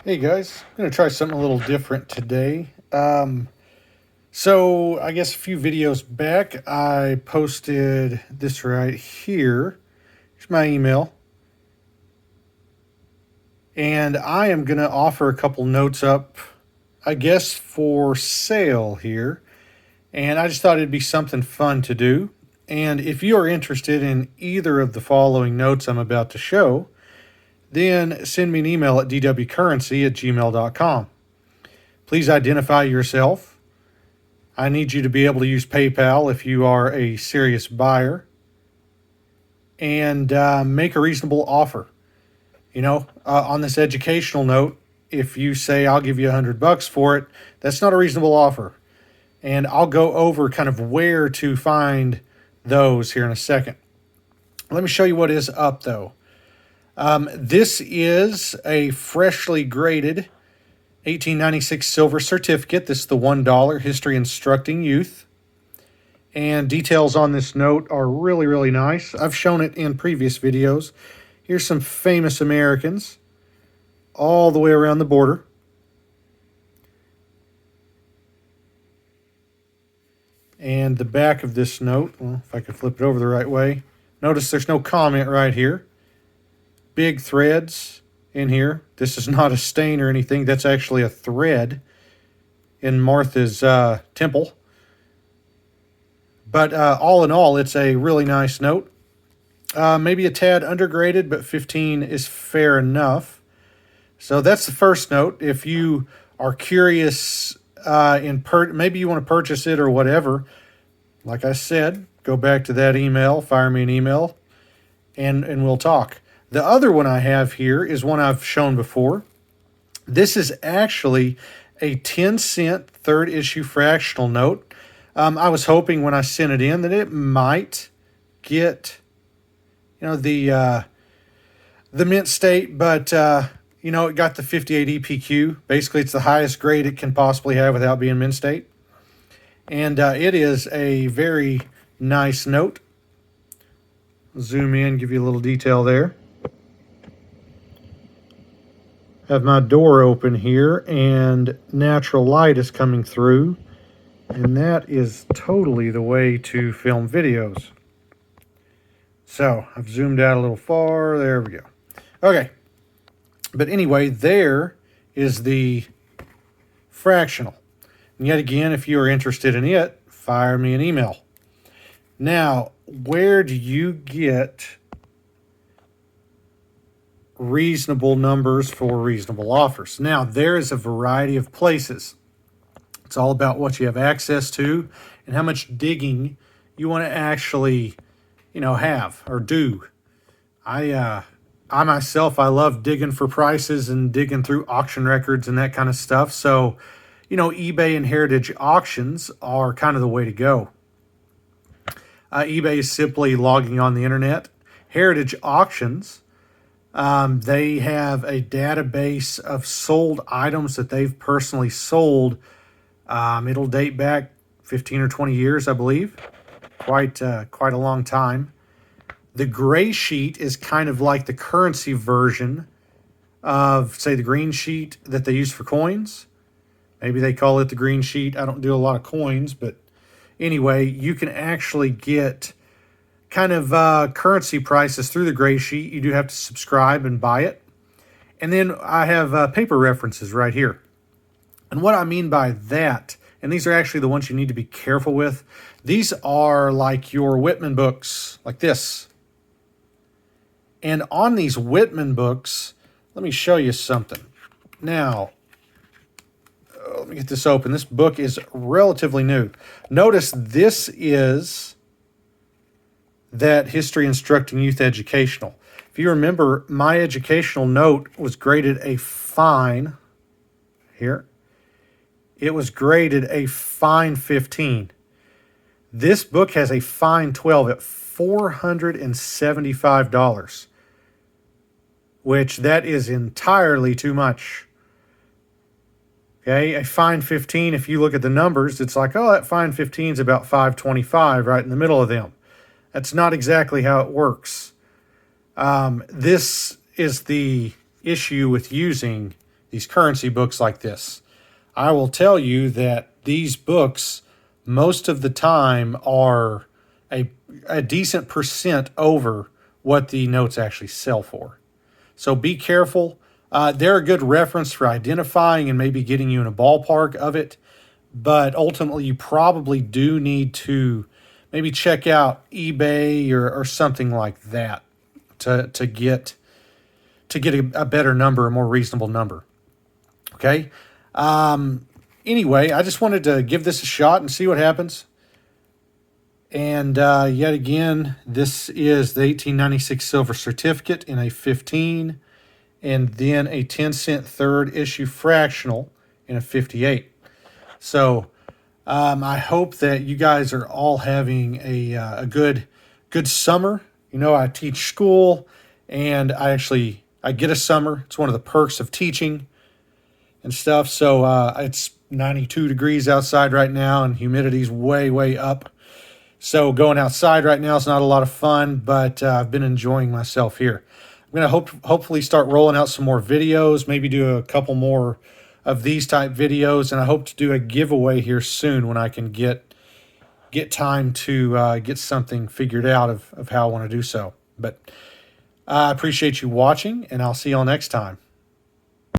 Hey guys, I'm going to try something a little different today. So I guess a few videos back, I posted this right here. Here's my email. And I am going to offer a couple notes up, I guess, for sale here. And I just thought it'd be something fun to do. And if you are interested in either of the following notes I'm about to show, then send me an email at dwcurrency@gmail.com. Please identify yourself. I need you to be able to use PayPal if you are a serious buyer, and make a reasonable offer. On this educational note, if you say I'll give you $100 for it, that's not a reasonable offer. And I'll go over kind of where to find those here in a second. Let me show you what is up though. This is a freshly graded 1896 silver certificate. This is the $1 History Instructing Youth. And details on this note are really, really nice. I've shown it in previous videos. Here's some famous Americans all the way around the border. And the back of this note, well, if I could flip it over the right way, notice there's no comment right here. Big threads in here. This is not a stain or anything. That's actually a thread in Martha's temple. But all in all, it's a really nice note. Maybe a tad undergraded, but 15 is fair enough. So that's the first note. If you are curious, maybe you want to purchase it or whatever, like I said, go back to that email, fire me an email, and we'll talk. The other one I have here is one I've shown before. This is actually a 10-cent third issue fractional note. I was hoping when I sent it in that it might get, the mint state, but it got the 58 EPQ. Basically, it's the highest grade it can possibly have without being mint state. And it is a very nice note. Zoom in, give you a little detail there. Have my door open here, and natural light is coming through, and that is totally the way to film videos. So I've zoomed out a little far. There we go. Okay. But anyway, there is the fractional. And yet again, if you are interested in it, fire me an email. Now, where do you get reasonable numbers for reasonable offers? Now, there is a variety of places. It's all about what you have access to and how much digging you want to actually, have or do. I myself, I love digging for prices and digging through auction records and that kind of stuff. So, eBay and Heritage Auctions are kind of the way to go. eBay is simply logging on the internet. Heritage Auctions, they have a database of sold items that they've personally sold. It'll date back 15 or 20 years, I believe. Quite a long time. The gray sheet is kind of like the currency version of, say, the green sheet that they use for coins. Maybe they call it the green sheet. I don't do a lot of coins, but anyway, you can actually get kind of currency prices through the gray sheet. You do have to subscribe and buy it. And then I have paper references right here. And what I mean by that, and these are actually the ones you need to be careful with, these are like your Whitman books, like this. And on these Whitman books, let me show you something. Now, let me get this open. This book is relatively new. Notice this is that History Instructing Youth Educational. If you remember, my educational note was graded a fine. Here. It was graded a fine 15. This book has a fine 12 at $475, which that is entirely too much. Okay, a fine 15, if you look at the numbers, it's like, oh, that fine 15 is about 525 right in the middle of them. That's not exactly how it works. This is the issue with using these currency books like this. I will tell you that these books, most of the time, are a decent percent over what the notes actually sell for. So be careful. They're a good reference for identifying and maybe getting you in a ballpark of it. But ultimately, you probably do need to maybe check out eBay or something like that to get a better number, a more reasonable number. Okay. Anyway, I just wanted to give this a shot and see what happens. And yet again, this is the 1896 silver certificate in a 15, and then a 10-cent third issue fractional in a 58. So I hope that you guys are all having a good summer. You know, I teach school, and I get a summer. It's one of the perks of teaching and stuff. So it's 92 degrees outside right now, and humidity's way up. So going outside right now is not a lot of fun, but I've been enjoying myself here. I'm going to hopefully start rolling out some more videos, maybe do a couple more of these type videos, and I hope to do a giveaway here soon when I can get time to get something figured out of how I want to do so. But I appreciate you watching, and I'll see y'all next time.